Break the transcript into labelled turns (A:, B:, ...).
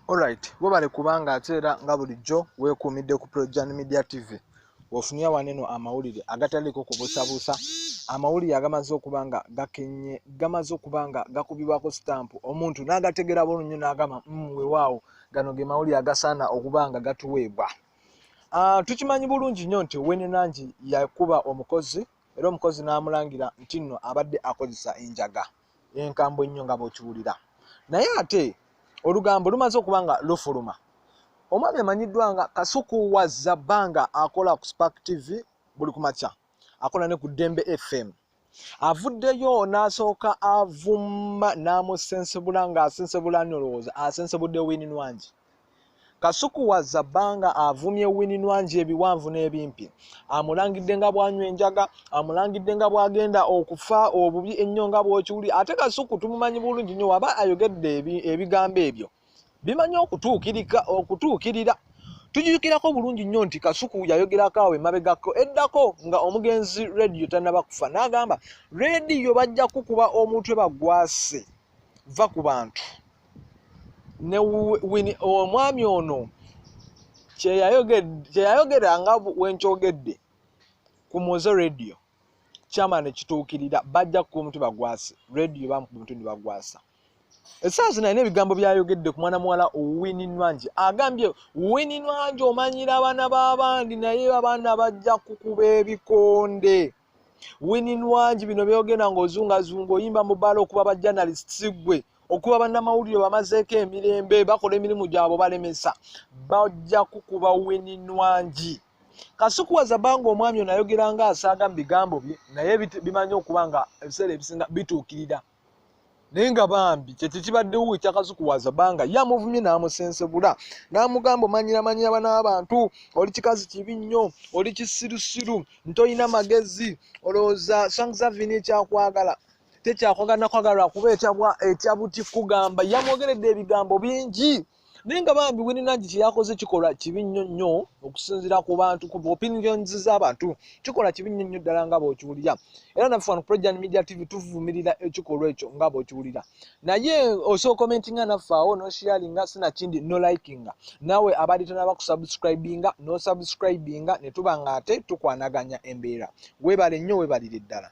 A: Alright, webale kubanga atera nga bulijjo weekuumidde ku Projan Media TV. Ofunye waneno amawulire agataliko kubusabusa. Amawulire agamaze okubanga gakenye, gamaze okubanga gakubibwako stamp. Omuntu n'agategera bulungi n'agama weewaawo gano ge mawulire agasaana okubanga gatuweebwa. Tukimanyi bulungi nnyo nti Winnie Nangi yakuba omukozi era omukozi n'amulangira nti nno abadde akozesa enjaga enkambwe ennyo nga bw'okiwulira. Naye ate olugambo lumaze okubanga lufuluma. Omwami amanyiddwa nga Kasuku wa Zabanga akola ku Spark TV buli kumakya, akola ne ku Dembe FM. Avuddeyo n'asooka avuma n'amusensebula ng'asensebula n'olowooza asensebudde Winnie Nangi. Kasuku wa Zabanga avumye Winnie Nangi ebiwanvu n'ebimpi. Amulangidde nga bwanywa enjaga, amulangidde nga bwagenda okufa obubi ennyo nga bw'okiwuli. Ate Kasuku tumumanyi bulungi nnyo waba ayogedde ebigambo ebyo bimanyi okutuukirira. Tujjukirako bulungi nnyo nti Kasuku yayogerako awo emabegako eddako nga omugenzi radio tannaba kufa n'agamba radio bajja kukuba omutwe bagwase va ku bantu. Ne omwami ono kyeyayogera nga wenkyogedde ku Muze radio kyama ne kituukirira, bajja kukuba omutwe bagwase radio bamukuba omutwe ne bagwasa. Essaawa zino alina ebigambo byayogedde ku mwana muwala Winnie Nangi. Agambye Winnie Nangi omanyira abaana b'abandi naye abaana bajja kukuba ebikonde. Winnie Nangi bino byogenda ng'ozungazunga oyimba mu bbaala okuba abajournalists gwe okuba bannamawulire bamazeeko emirembe bakola emirimu gyabwe balemesa, bajja kukuba Winnie Nangi. Kasuku wa Zabanga omwami ono ayogera nga asaaga mu bigambo bye naye bimanyi okuba nga ebiseera ebisinga bituukirira. Naye nga bambi kyekibaddewo ekya Kasuku wa Zabanga yamuvumye n'amusensebula n'amugamba omanyira bana abantu oli kikazi kibi nnyo, oli kisirusiru, ntoyina magezi, olowooza Sangzavini ekyakwagala tekyakwagala nakwagala kuba etya buti kugamba. Yamwogeredde ebigambo bingi naye nga bambi Winnie Nangi kyeyakoze kikola kibi nnyo nnyo okusinziira ku bantu, ku opinions z'abantu, kikola kibi nnyo nnyo ddala nga bw'okiwulira. Era naffe wano ku Projan Media TV tuvumirira ekikolwa ekyo nga bw'okiwulira. Naye osooka commentinga naffe awo no sharinga sinakindi no likinga. Nawe abadde tonnaba kusubscribinga no subscribinga ne tuba nga ate tukwanaganya embeera. Weebale nnyo, weebalire ddala.